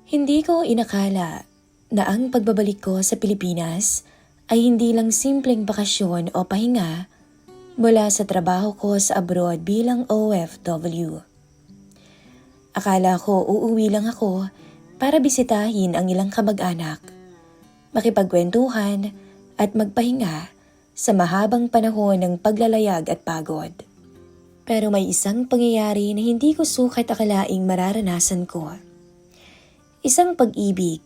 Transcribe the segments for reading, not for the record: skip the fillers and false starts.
Hindi ko inakala na ang pagbabalik ko sa Pilipinas ay hindi lang simpleng bakasyon o pahinga mula sa trabaho ko sa abroad bilang OFW. Akala ko uuwi lang ako para bisitahin ang ilang kamag-anak, makipagkwentuhan at magpahinga sa mahabang panahon ng paglalayag at pagod. Pero may isang pangyayari na hindi ko sukat akalaing mararanasan ko. Isang pag-ibig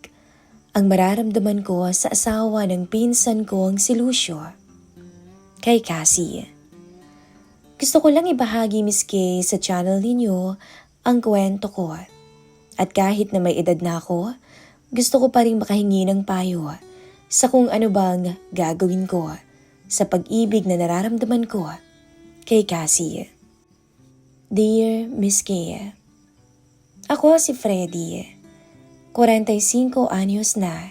ang mararamdaman ko sa asawa ng pinsan kong si Lucio, kay Cassie. Gusto ko lang ibahagi, Miss Kay, sa channel ninyo ang kwento ko. At kahit na may edad na ako, gusto ko pa rin makahingi ng payo sa kung ano bang gagawin ko sa pag-ibig na nararamdaman ko kay Cassie. Dear Miss Kay, ako si Freddy. 45 anyos na.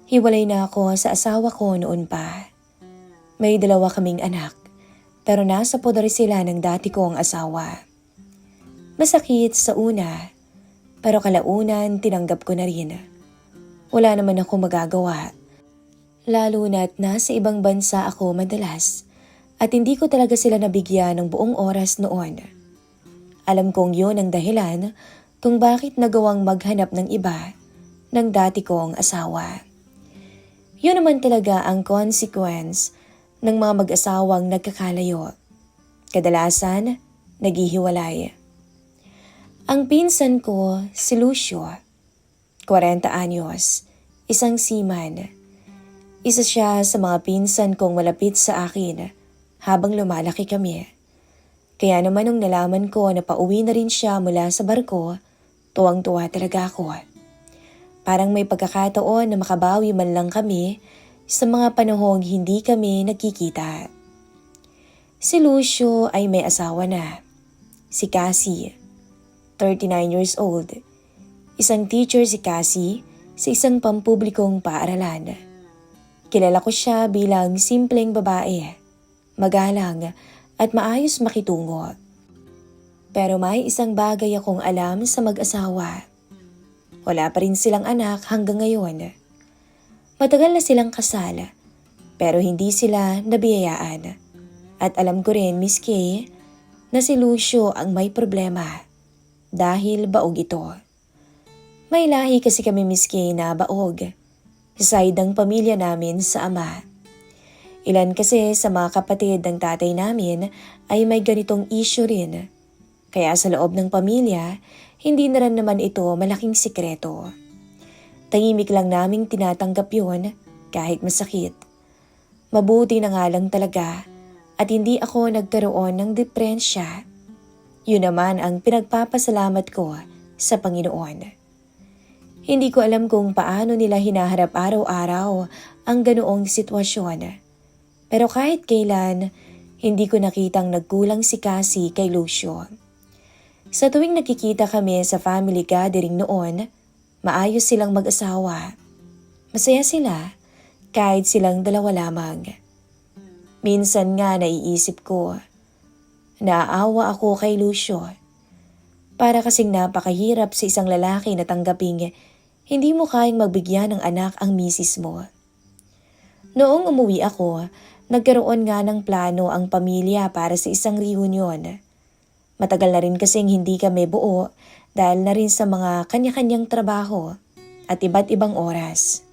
Hiwalay na ako sa asawa ko noon pa. May 2 kaming anak, pero nasa poder sila ng dati kong asawa. Masakit sa una, pero kalaunan tinanggap ko na rin. Wala naman ako magagawa, lalo na't nasa ibang bansa ako madalas at hindi ko talaga sila nabigyan ng buong oras noon. Alam kong yun ang dahilan kung bakit nagawang maghanap ng iba ng dati kong asawa. Yun naman talaga ang consequence ng mga mag-asawang nagkakalayo. Kadalasan, naghihiwalay. Ang pinsan ko, si Lucio, 40 anyos, isang seaman. Isa siya sa mga pinsan kong malapit sa akin habang lumalaki kami. Kaya naman nung nalaman ko na pauwi na rin siya mula sa barko, tuwang-tuwa talaga ako. Parang may pagkakataon na makabawi man lang kami sa mga panahong hindi kami nagkikita. Si Lucio ay may asawa na. Si Cassie, 39 years old. Isang teacher si Cassie sa isang pampublikong paaralan. Kilala ko siya bilang simpleng babae, magalang at maayos makitungo. Pero may isang bagay akong alam sa mag-asawa. Wala pa rin silang anak hanggang ngayon. Matagal na silang kasal, pero hindi sila nabiyayaan. At alam ko rin, Miss Kay, na si Lucio ang may problema dahil baog ito. May lahi kasi kami, Miss Kay, na baog. Sa side ng pamilya namin sa ama. Ilan kasi sa mga kapatid ng tatay namin ay may ganitong issue rin. Kaya sa loob ng pamilya, hindi na rin naman ito malaking sikreto. Tahimik lang naming tinatanggap yun kahit masakit. Mabuti na nga lang talaga at hindi ako nagkaroon ng depresya. Yun naman ang pinagpapasalamat ko sa Panginoon. Hindi ko alam kung paano nila hinaharap araw-araw ang ganoong sitwasyon. Pero kahit kailan, hindi ko nakitang nagkulang si Cassie kay Lucio. Sa tuwing nakikita kami sa family gathering noon, maayos silang mag-asawa. Masaya sila kahit silang 2 lamang. Minsan nga naiisip ko, naaawa ako kay Lucio. Para kasing napakahirap sa isang lalaki na tanggaping hindi mo kayang magbigyan ng anak ang misis mo. Noong umuwi ako, nagkaroon nga ng plano ang pamilya para sa isang reunion. Matagal na rin kasing hindi kami buo dahil na rin sa mga kanya-kanyang trabaho at iba't ibang oras.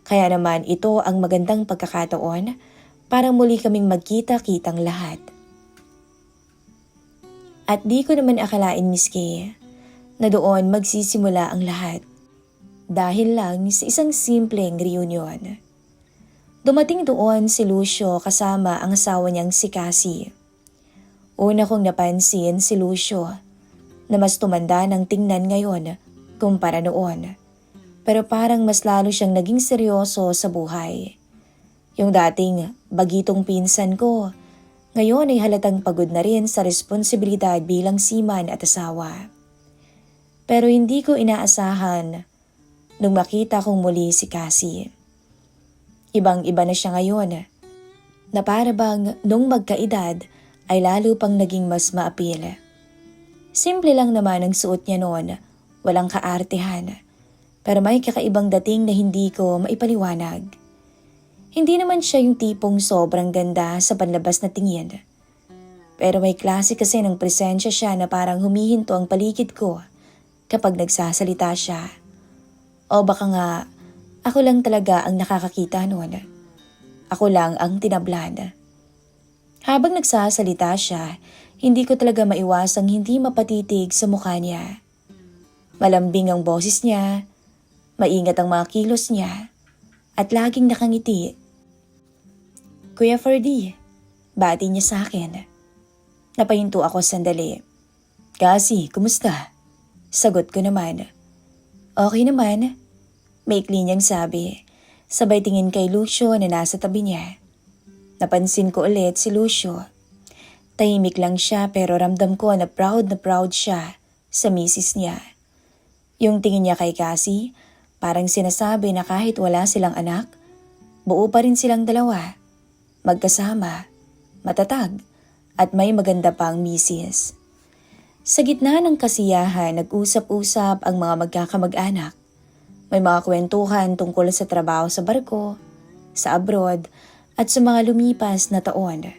Kaya naman ito ang magandang pagkakataon para muli kaming magkita-kitang lahat. At di ko naman akalain, Miss Kay, na doon magsisimula ang lahat. Dahil lang sa isang simpleng reunion. Dumating doon si Lucio kasama ang asawa niyang si Cassie. Una kong napansin si Lucio na mas tumanda ng tingnan ngayon kumpara noon. Pero parang mas lalo siyang naging seryoso sa buhay. Yung dating bagitong pinsan ko, ngayon ay halatang pagod na rin sa responsibilidad bilang seaman at asawa. Pero hindi ko inaasahan nung makita kong muli si Cassie. Ibang-iba na siya ngayon, na para bang nung magkaedad ay lalo pang naging mas maapil. Simple lang naman ang suot niya noon, walang kaartehan. Pero may kakaibang dating na hindi ko maipaliwanag. Hindi naman siya yung tipong sobrang ganda sa panlabas na tingin. Pero may klase kasi ng presensya siya na parang humihinto ang paligid ko kapag nagsasalita siya. O baka nga, ako lang talaga ang nakakakita noon. Ako lang ang tinablan. Habang nagsasalita siya, hindi ko talaga maiwasang hindi mapatitig sa mukha niya. Malambing ang boses niya, maingat ang mga kilos niya, at laging nakangiti. Kuya Ferdy, bati niya sa akin. Napahinto ako sandali. Kasi, kumusta? Sagot ko naman. Okay naman. Maikli niyang sabi, sabay tingin kay Lucio na nasa tabi niya. Napansin ko ulit si Lucio. Tahimik lang siya pero ramdam ko na proud siya sa misis niya. Yung tingin niya kay Cassie, parang sinasabi na kahit wala silang anak, buo pa rin silang dalawa. Magkasama, matatag, at may maganda pang misis. Sa gitna ng kasiyahan, nag-usap-usap ang mga magkakamag-anak. May mga kwentuhan tungkol sa trabaho sa barko, sa abroad, at sa mga lumipas na taon.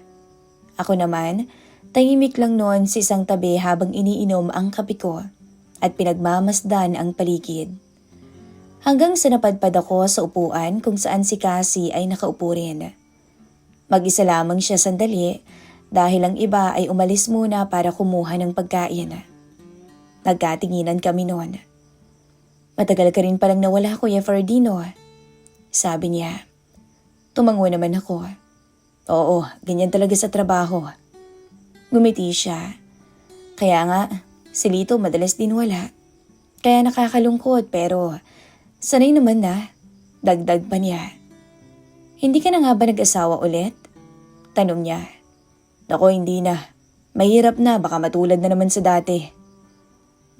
Ako naman, tahimik lang noon sa isang tabi habang iniinom ang kape ko at pinagmamasdan ang paligid. Hanggang sa napadpad ako sa upuan kung saan si Cassie ay nakaupo rin. Mag-isa lamang siya sandali dahil ang iba ay umalis muna para kumuha ng pagkain. Nagkatinginan kami noon. Matagal ka rin palang nawala, Kuya Ferdino. Sabi niya. Tumango naman ako. Oo, ganyan talaga sa trabaho. Ngumiti siya. Kaya nga, si Lito madalas din wala. Kaya nakakalungkot pero sanay naman na. Dagdag pa niya. Hindi ka na nga ba nag-asawa ulit? Tanong niya. Nako, hindi na. Mahirap na, baka matulad na naman sa dati.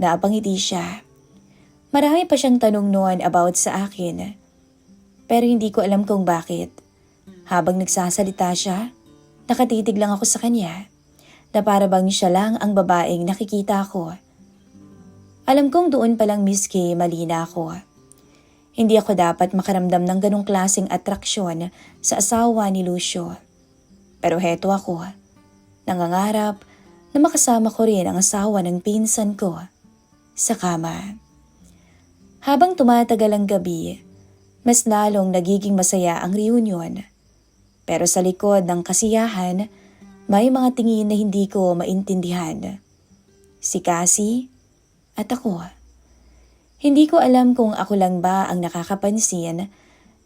Napangiti siya. Marami pa siyang tanong noon about sa akin. Pero hindi ko alam kung bakit. Habang nagsasalita siya, nakatitig lang ako sa kanya na para bang siya lang ang babaeng nakikita ko. Alam kong doon palang Miss Kay mali na ako. Hindi ako dapat makaramdam ng ganong klaseng atraksyon sa asawa ni Lucio. Pero heto ako, nangangarap na makasama ko rin ang asawa ng pinsan ko sa kama. Habang tumatagal ang gabi, mas lalong nagiging masaya ang reunion. Pero sa likod ng kasiyahan, may mga tingin na hindi ko maintindihan. Si Cassie at ako. Hindi ko alam kung ako lang ba ang nakakapansin,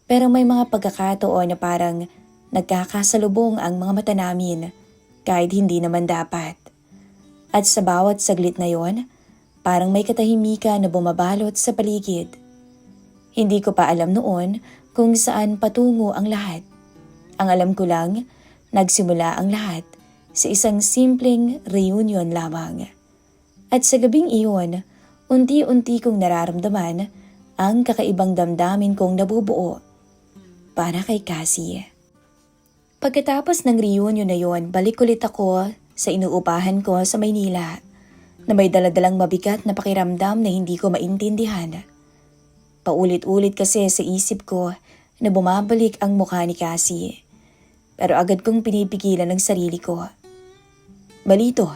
pero may mga pagkakataon na parang nagkakasalubong ang mga mata namin kahit hindi naman dapat. At sa bawat saglit na yon, parang may katahimikan na bumabalot sa paligid. Hindi ko pa alam noon kung saan patungo ang lahat. Ang alam ko lang, nagsimula ang lahat sa isang simpleng reunion lamang. At sa gabing iyon, unti-unti kong nararamdaman ang kakaibang damdamin kong nabubuo para kay Cassie. Pagkatapos ng reunion na yon, balik ulit ako sa inuupahan ko sa Maynila na may daladalang mabigat na pakiramdam na hindi ko maintindihan. Paulit-ulit kasi sa isip ko na bumabalik ang mukha ni Cassie. Pero agad kong pinipigilan ang sarili ko. Balito,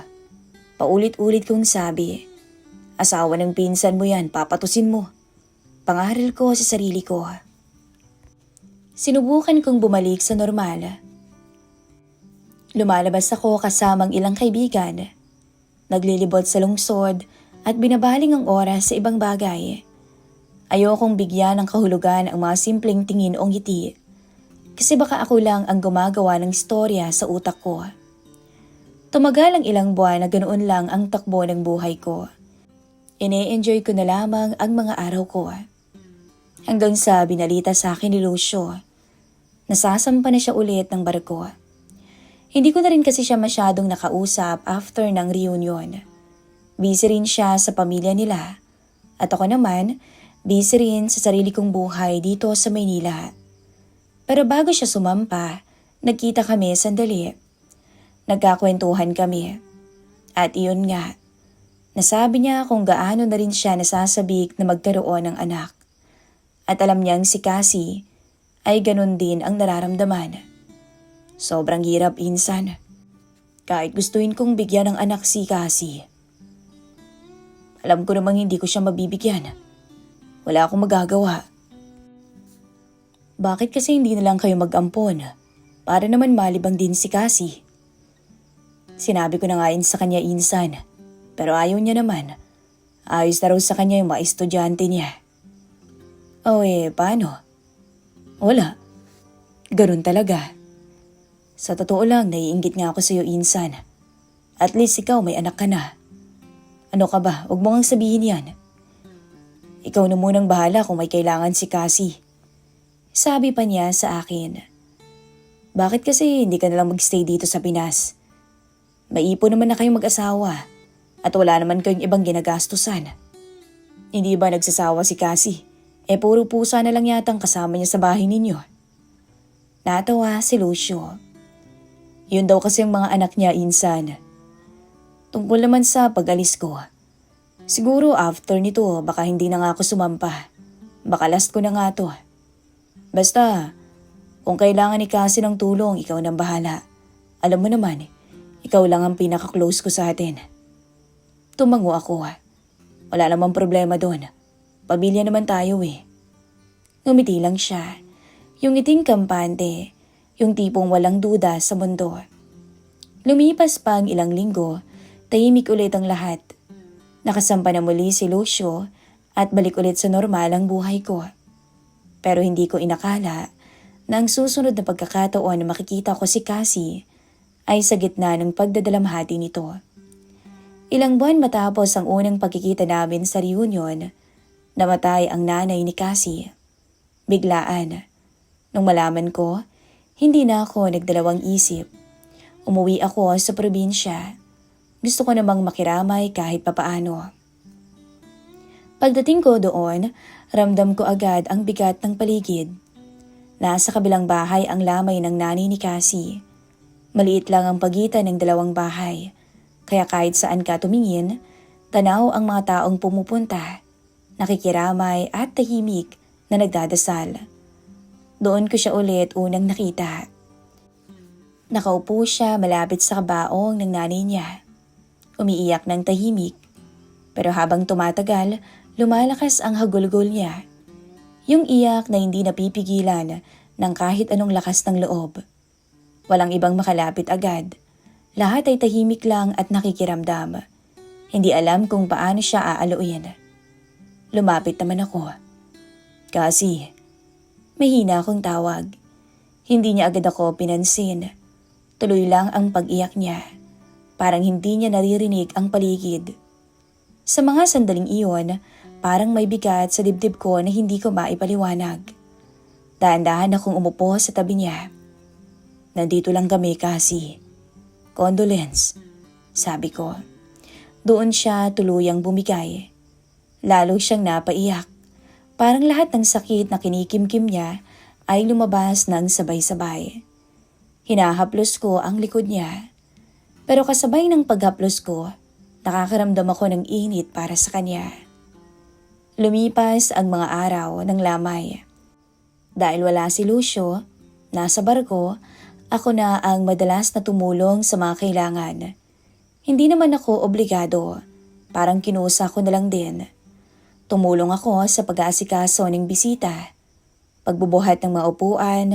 paulit-ulit kong sabi, asawa ng pinsan mo yan, papatusin mo. Pangaral ko sa sarili ko. Sinubukan kong bumalik sa normal. Lumalabas ako kasamang ilang kaibigan. Naglilibot sa lungsod at binabaling ang oras sa ibang bagay. Ayokong bigyan ng kahulugan ang mga simpleng tingin o ngiti. Kasi baka ako lang ang gumagawa ng istorya sa utak ko. Tumagal ang ilang buwan na ganoon lang ang takbo ng buhay ko. Ine-enjoy ko na lamang ang mga araw ko. Hanggang sa binalita sa akin ni Lucio, nasasampa na siya ulit ng barko. Hindi ko na rin kasi siya masyadong nakausap after ng reunion. Busy rin siya sa pamilya nila. At ako naman, busy rin sa sarili kong buhay dito sa Maynila. Pero bago siya sumampa, nagkita kami sandali. Nagkakwentuhan kami. At iyon nga, nasabi niya kung gaano na rin siya nasasabik na magkaroon ng anak. At alam niyang si Cassie ay ganun din ang nararamdaman. Sobrang hirap insan. Kahit gustuin kong bigyan ng anak si Cassie. Alam ko namang hindi ko siya mabibigyan. Wala akong magagawa. Bakit kasi hindi na lang kayo mag-ampon? Para naman malibang din si Cassie. Sinabi ko na nga sa kanya insan. Pero ayaw niya naman. Ayos na raw sa kanya yung mga estudyante niya. Paano? Wala. Ganun talaga. Sa totoo lang, naiinggit nga ako sa iyo insan. At least ikaw may anak ka na. Ano ka ba? Huwag mo ngang sabihin yan. Ikaw na munang bahala kung may kailangan si Cassie. Sabi pa niya sa akin. Bakit kasi hindi ka nalang magstay dito sa Pinas? Maipon naman na kayong mag-asawa at wala naman kayong ibang ginagastusan. Hindi ba nagsasawa si Cassie? Puro pusa na lang yatang kasama niya sa bahay ninyo. Natawa si Lucio. Yun daw kasi ang mga anak niya insan. Tungkol naman sa pag-alis ko. Siguro after nito baka hindi na nga ako sumampa. Baka last ko na nga to. Basta, kung kailangan ni Cassie ng tulong, ikaw nang bahala. Alam mo naman, ikaw lang ang pinaka-close ko sa atin. Tumango ako. Wala namang problema doon. Pamilya naman tayo eh. Ngumiti lang siya. Yung ngiting kampante, yung tipong walang duda sa mundo. Lumipas pa ang ilang linggo, tahimik ulit ang lahat. Nakasampa na muli si Lucio at balik ulit sa normal ang buhay ko. Pero hindi ko inakala na ang susunod na pagkakataon na makikita ko si Cassie ay sa gitna ng pagdadalamhati nito. Ilang buwan matapos ang unang pagkikita namin sa reunion, namatay ang nanay ni Cassie. Biglaan. Nung malaman ko, hindi na ako nagdalawang isip. Umuwi ako sa probinsya. Gusto ko namang makiramay kahit papaano. Pagdating ko doon, ramdam ko agad ang bigat ng paligid. Nasa kabilang bahay ang lamay ng nanay ni Cassie. Maliit lang ang pagitan ng dalawang bahay. Kaya kahit saan ka tumingin, tanaw ang mga taong pumupunta. Nakikiramay at tahimik na nagdadasal. Doon ko siya ulit unang nakita. Nakaupo siya malapit sa kabaong ng nanay niya. Umiiyak ng tahimik. Pero habang tumatagal, lumalakas ang hagulgol niya. Yung iyak na hindi napipigilan ng kahit anong lakas ng loob. Walang ibang makalapit agad. Lahat ay tahimik lang at nakikiramdam. Hindi alam kung paano siya aaluin. Lumapit naman ako. Kasi, mahina akong tawag. Hindi niya agad ako pinansin. Tuloy lang ang pag-iyak niya. Parang hindi niya naririnig ang paligid. Sa mga sandaling iyon, parang may bigat sa dibdib ko na hindi ko maipaliwanag. Dahan-dahan akong umupo sa tabi niya. Nandito lang kami kasi. Condolence, sabi ko. Doon siya tuluyang bumigay. Lalo siyang napaiyak. Parang lahat ng sakit na kinikimkim niya ay lumabas ng sabay-sabay. Hinahaplos ko ang likod niya. Pero kasabay ng paghaplos ko, nakakaramdam ako ng init para sa kanya. Lumipas ang mga araw ng lamay. Dahil wala si Lucio, nasa barko, ako na ang madalas na tumulong sa mga kailangan. Hindi naman ako obligado, parang kinusa ko na lang din. Tumulong ako sa pag-aasikaso ng bisita, pagbubuhat ng mga upuan,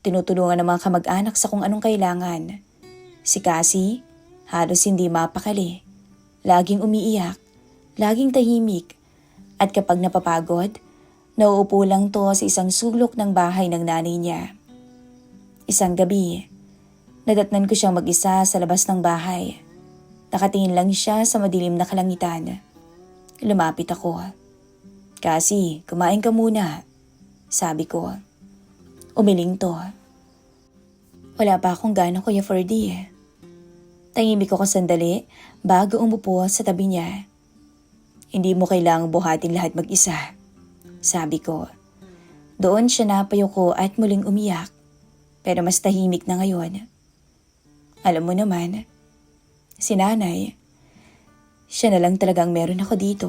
tinutulungan ng mga kamag-anak sa kung anong kailangan. Si Cassie, halos hindi mapakali. Laging umiiyak, laging tahimik, at kapag napapagod, nauupo lang to sa isang sulok ng bahay ng nanay niya. Isang gabi, nadatnan ko siyang mag-isa sa labas ng bahay. Nakatingin lang siya sa madilim na kalangitan. Lumapit ako. Kasi, kumain ka muna, sabi ko. Umiling to. Wala pa akong gana, Kuya Ferdy. Tahimik ako sandali bago umupo sa tabi niya. Hindi mo kailangang buhatin lahat mag-isa, sabi ko. Doon siya napayuko at muling umiyak. Pero mas tahimik na ngayon. Alam mo naman, si nanay, siya na lang talagang meron ako dito.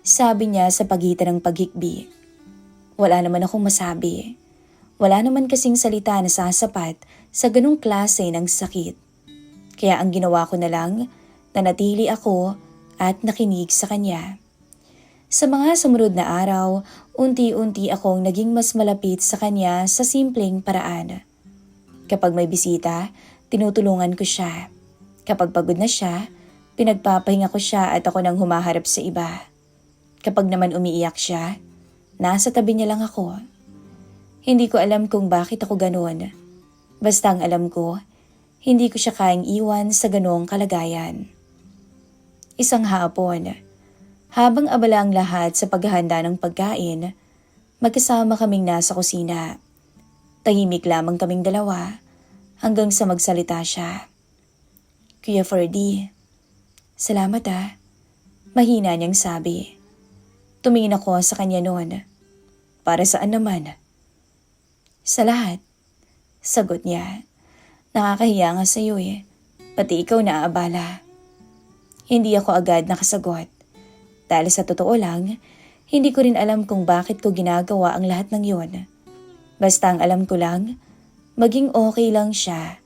Sabi niya sa pagitan ng paghikbi. Wala naman akong masabi. Wala naman kasing salita na sasapat sa ganung klase ng sakit. Kaya ang ginawa ko na lang, nanatili ako at nakinig sa kanya. Sa mga sumunod na araw, unti-unti akong naging mas malapit sa kanya sa simpleng paraan. Kapag may bisita, tinutulungan ko siya. Kapag pagod na siya, pinagpapahinga ko siya at ako nang humaharap sa iba. Kapag naman umiiyak siya, nasa tabi niya lang ako. Hindi ko alam kung bakit ako ganoon. Basta ang alam ko, hindi ko siya kayang iwan sa ganong kalagayan. Isang hapon, habang abala ang lahat sa paghahanda ng pagkain, magkasama kaming nasa kusina. Tahimik lamang kaming dalawa hanggang sa magsalita siya. Kuya Ferdy, salamat ah. Mahina niyang sabi. Tumingin ako sa kanya noon. Para saan naman? Sa lahat. Sagot niya. Nakakahiya nga sa iyo eh. Pati ikaw naaabala. Hindi ako agad nakasagot. Dahil sa totoo lang, hindi ko rin alam kung bakit ko ginagawa ang lahat ng yun. Basta ang alam ko lang, maging okay lang siya.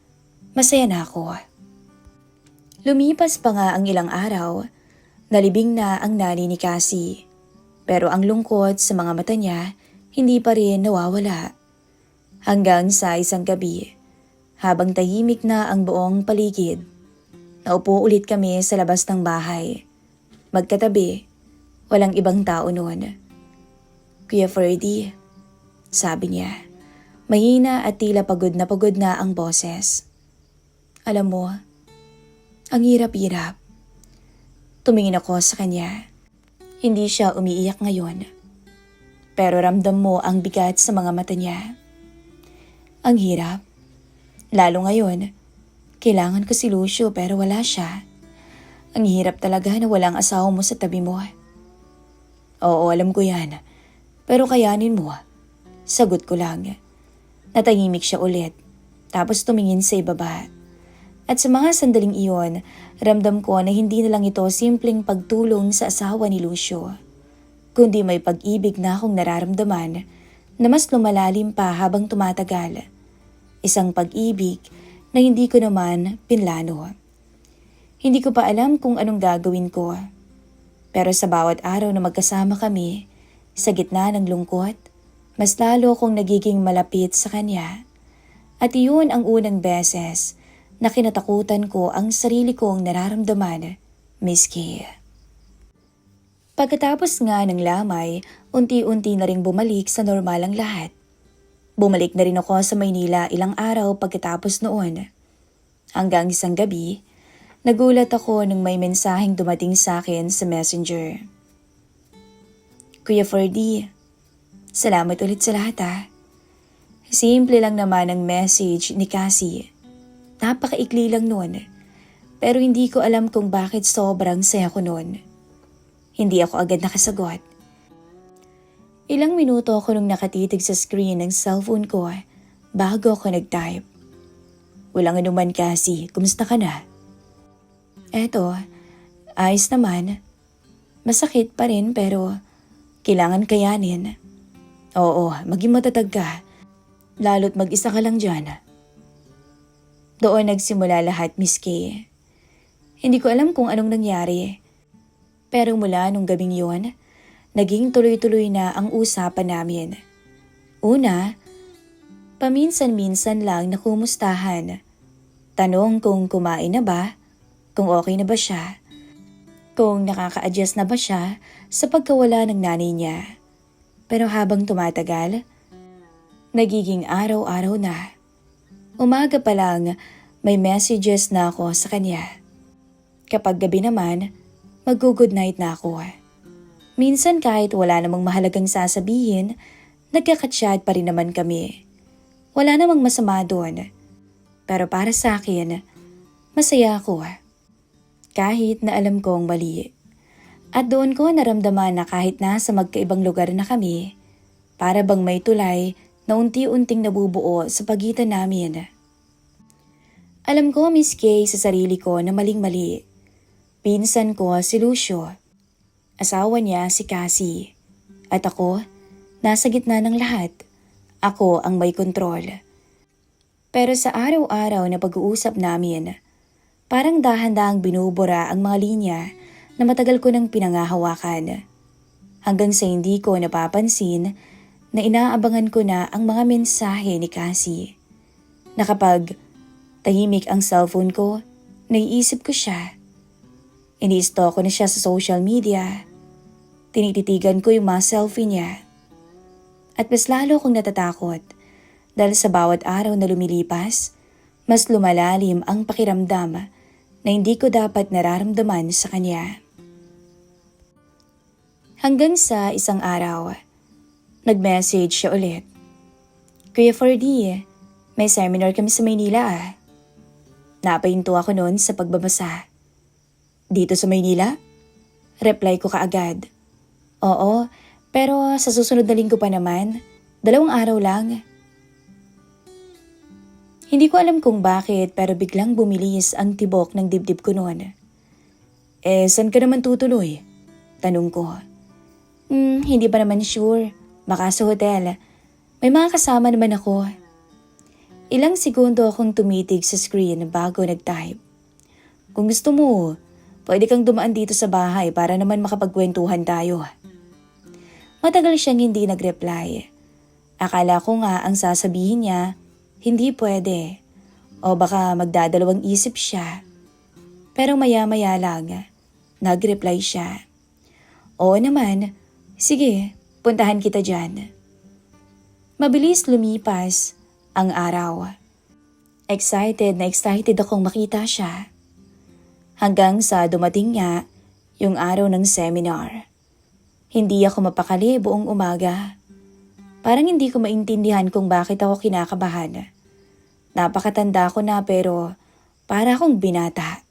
Masaya na ako. Lumipas pa nga ang ilang araw, nalibing na ang nanay ni Cassie. Pero ang lungkot sa mga mata niya, hindi pa rin nawawala. Hanggang sa isang gabi, habang tahimik na ang buong paligid, naupo ulit kami sa labas ng bahay. Magkatabi, walang ibang tao noon. Kuya Ferdy, sabi niya, mahina at tila pagod na ang boses. Alam mo, ang hirap-hirap. Tumingin ako sa kanya. Hindi siya umiiyak ngayon. Pero ramdam mo ang bigat sa mga mata niya. Ang hirap. Lalo ngayon, kailangan ko si Lucio pero wala siya. Ang hirap talaga na walang asawa mo sa tabi mo. Oo, alam ko yan. Pero kayanin mo. Sagot ko lang. Natahimik siya ulit. Tapos tumingin sa ibaba. At sa mga sandaling iyon, ramdam ko na hindi na lang ito simpleng pagtulong sa asawa ni Lucio. Kundi may pag-ibig na akong nararamdaman na mas lumalalim pa habang tumatagal. Isang pag-ibig na hindi ko naman pinlano. Hindi ko pa alam kung anong gagawin ko. Pero sa bawat araw na magkasama kami, sa gitna ng lungkot, mas lalo kong nagiging malapit sa kanya. At iyon ang unang beses na kinatakutan ko ang sarili kong nararamdaman, Miss Kay. Pagkatapos nga ng lamay, unti-unti na ring bumalik sa normal ang lahat. Bumalik na rin ako sa Maynila ilang araw pagkatapos noon. Hanggang isang gabi, nagulat ako nang may mensaheng dumating sa akin sa Messenger. Kuya Ferdy, salamat ulit sa lahat ah. Simple lang naman ang message ni Cassie. Napakaikli lang noon, pero hindi ko alam kung bakit sobrang saya ko noon. Hindi ako agad nakasagot. Ilang minuto ako nung nakatitig sa screen ng cellphone ko bago ako nag-type. Walang anuman kasi, kumusta ka na? Eto, ayos naman. Masakit pa rin pero kailangan kayanin. Oo, maging matatag ka. Lalo't mag-isa ka lang dyan. Doon nagsimula lahat, Miss Kay. Hindi ko alam kung anong nangyari. Pero mula nung gabing yon, naging tuloy-tuloy na ang usapan namin. Una, paminsan-minsan lang na kumustahan. Tanong kung kumain na ba, kung okay na ba siya, kung nakaka-adjust na ba siya sa pagkawala ng nanay niya. Pero habang tumatagal, nagiging araw-araw na. Umaga pa lang, may messages na ako sa kanya. Kapag gabi naman, mag-good night na ako. Minsan kahit wala namang mahalagang sasabihin, nagkakachat pa rin naman kami. Wala namang masama doon. Pero para sa akin, masaya ako. Kahit na alam kong mali. At doon ko naramdaman na kahit nasa magkaibang lugar na kami, para bang may tulay na unti-unting nabubuo sa pagitan namin. Alam ko, Miss Kay, sa sarili ko na maling-mali. Pinsan ko si Lucio. Asawa niya si Cassie. At ako, Nasa gitna ng lahat, ako ang may kontrol. Pero sa araw-araw na pag-uusap namin, parang dahan-dahang binubura ang mga linya na matagal ko nang pinangahawakan. Hanggang sa hindi ko napapansin na inaabangan ko na ang mga mensahe ni Cassie. Na kapag tahimik ang cellphone ko, naiisip ko siya. Ini-stalk ko na siya sa social media. Tinititigan ko yung mga selfie niya. At mas lalo akong natatakot dahil sa bawat araw na lumilipas, mas lumalalim ang pakiramdam na hindi ko dapat nararamdaman sa kanya. Hanggang sa isang araw, nag-message siya ulit. Kuya Ferdy, may seminar kami sa Maynila ah. Napahinto ako noon sa pagbabasa. Dito sa Maynila? Reply ko kaagad. Oo, pero sa susunod na linggo pa naman, 2 araw lang. Hindi ko alam kung bakit pero biglang bumilis ang tibok ng dibdib ko noon. Saan ka naman tutuloy? Tanong ko. Hindi pa naman sure. Baka sa hotel. May mga kasama naman ako. Ilang segundo akong tumitig sa screen bago nag-type. Kung gusto mo, pwede kang dumaan dito sa bahay para naman makapagkwentuhan tayo. Matagal siyang hindi nag-reply. Akala ko nga ang sasabihin niya, hindi pwede. O baka magdadalawang isip siya. Pero maya-maya lang, nag-reply siya. Oo naman, sige, puntahan kita dyan. Mabilis lumipas ang araw. Excited na excited akong makita siya. Hanggang sa dumating nga yung araw ng seminar. Hindi ako mapakali buong umaga. Parang hindi ko maintindihan kung bakit ako kinakabahan. Napakatanda ko na pero para akong binata.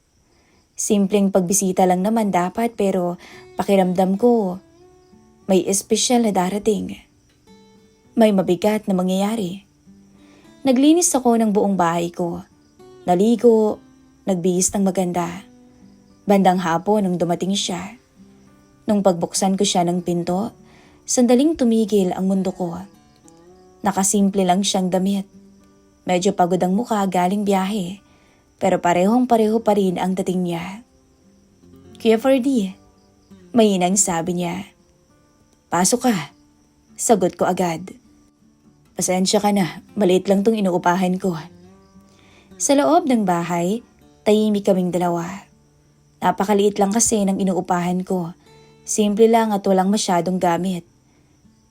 Simpleng pagbisita lang naman dapat pero pakiramdam ko may espesyal na darating. May mabigat na mangyayari. Naglinis ako ng buong bahay ko. Naligo, nagbihis ng maganda. Bandang hapon nung dumating siya. Nung pagbuksan ko siya ng pinto, sandaling tumigil ang mundo ko. Nakasimple lang siyang damit. Medyo pagod ang mukha galing biyahe, pero parehong-pareho pa rin ang dating niya. Kuya Ferdy, mainang sabi niya. Pasok ka. Sagot ko agad. Pasensya ka na, maliit lang tong inuupahan ko. Sa loob ng bahay, tahimik kaming dalawa. Napakaliit lang kasi ng inuupahan ko. Simple lang at walang masyadong gamit.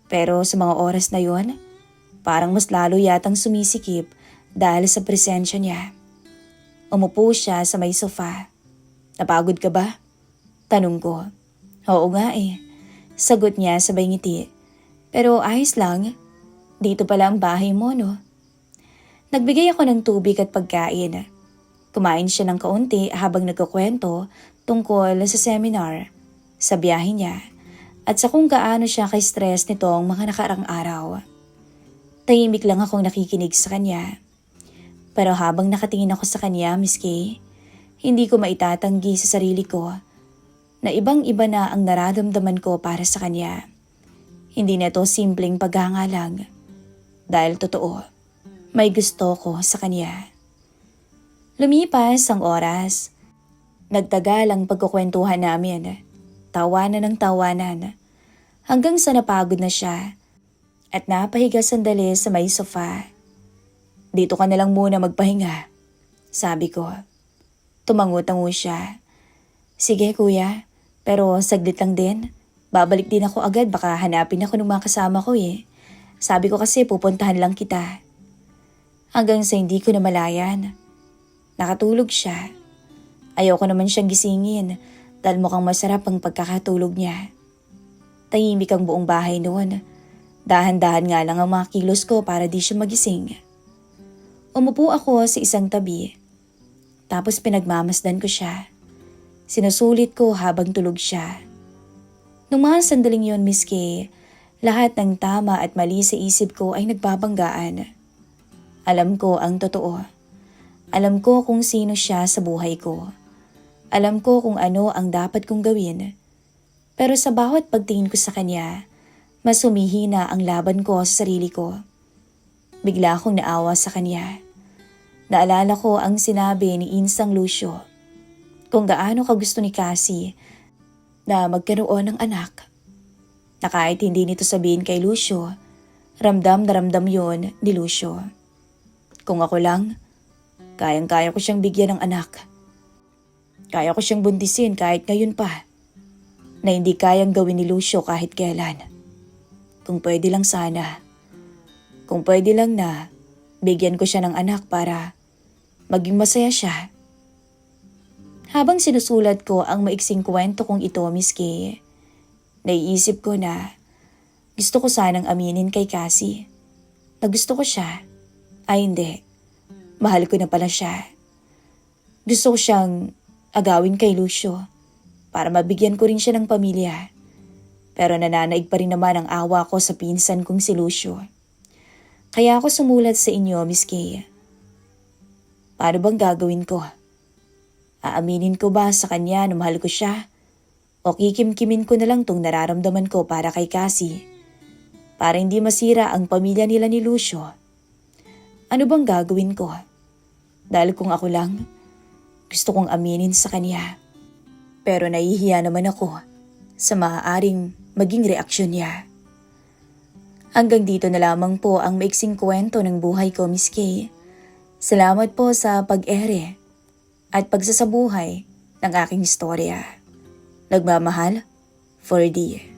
Pero sa mga oras na yon, parang mas lalo yatang sumisikip dahil sa presensya niya. Umupo siya sa may sofa. Napagod ka ba? Tanong ko. Oo nga eh. Sagot niya sabay ngiti. Pero ayos lang. Dito pala ang bahay mo, no? Nagbigay ako ng tubig at pagkain. Kumain siya ng kaunti habang nagkukwento tungkol sa seminar, sa biyahe niya, at sa kung gaano siya ka-stress nitong mga nakarang araw. Tahimik lang akong nakikinig sa kanya. Pero habang nakatingin ako sa kanya, Miss Kay, hindi ko maitatanggi sa sarili ko na ibang-iba na ang nararamdaman ko para sa kanya. Hindi na ito simpleng paghanga lang. Dahil totoo, may gusto ko sa kanya. Lumipas ang oras. Nagtagal ang pagkukwentuhan namin. Tawanan ng tawanan. Hanggang sa napagod na siya at napahiga sandali sa may sofa. Dito ka na lang muna magpahinga, sabi ko. Tumango-tango siya. Sige kuya, pero saglit lang din. Babalik din ako agad, baka hanapin ako ng mga kasama ko eh. Sabi ko kasi pupuntahan lang kita. Hanggang sa hindi ko namalayan. Nakatulog siya. Ayoko naman siyang gisingin dahil mukhang masarap ang pagkakatulog niya. Tahimik ang buong bahay noon. Dahan-dahan nga lang ang mga kilos ko para di siya magising. Umupo ako sa isang tabi. Tapos pinagmamasdan ko siya. Sinusulit ko habang tulog siya. Nung mga sandaling yon, Miss Kay, lahat ng tama at mali sa isip ko ay nagbabanggaan. Alam ko ang totoo. Alam ko kung sino siya sa buhay ko. Alam ko kung ano ang dapat kong gawin. Pero sa bawat pagtingin ko sa kanya, Mas humihina ang laban ko sa sarili ko. Bigla akong naawa sa kanya. Naalala ko ang sinabi ni Insang Lucio kung gaano kagusto ni Cassie na magkaroon ng anak. Na kahit hindi nito sabihin kay Lucio, ramdam na ramdam yon ni Lucio. Kung ako lang, kayang-kaya ko siyang bigyan ng anak. Kaya ko siyang buntisin kahit ngayon pa, na hindi kayang gawin ni Lucio kahit kailan. Kung pwede lang sana. Kung pwede lang na bigyan ko siya ng anak para maging masaya siya. Habang sinusulat ko ang maiksing kwento kong ito, Miss Kay, naiisip ko na gusto ko sanang aminin kay Cassie na gusto ko siya. Ay hindi, mahal ko na pala siya. Gusto ko siyang agawin kay Lucio para mabigyan ko rin siya ng pamilya. Pero nananaig pa rin naman ang awa ko sa pinsan kong si Lucio. Kaya ako sumulat sa inyo, Miss Kay. Paano bang gagawin ko? Aaminin ko ba sa kanya na mahal ko siya? O kikimkimin ko na lang tong nararamdaman ko para kay Cassie? Para hindi masira ang pamilya nila ni Lucio? Ano bang gagawin ko? Dahil kung ako lang, gusto kong aminin sa kanya. Pero nahihiya naman ako sa maaaring maging reaksyon niya. Hanggang dito na lamang po ang maiksing kwento ng buhay ko, Miss Kay. Salamat po sa pag-ere at pagsasabuhay ng aking istorya. Nagmamahal, 4D.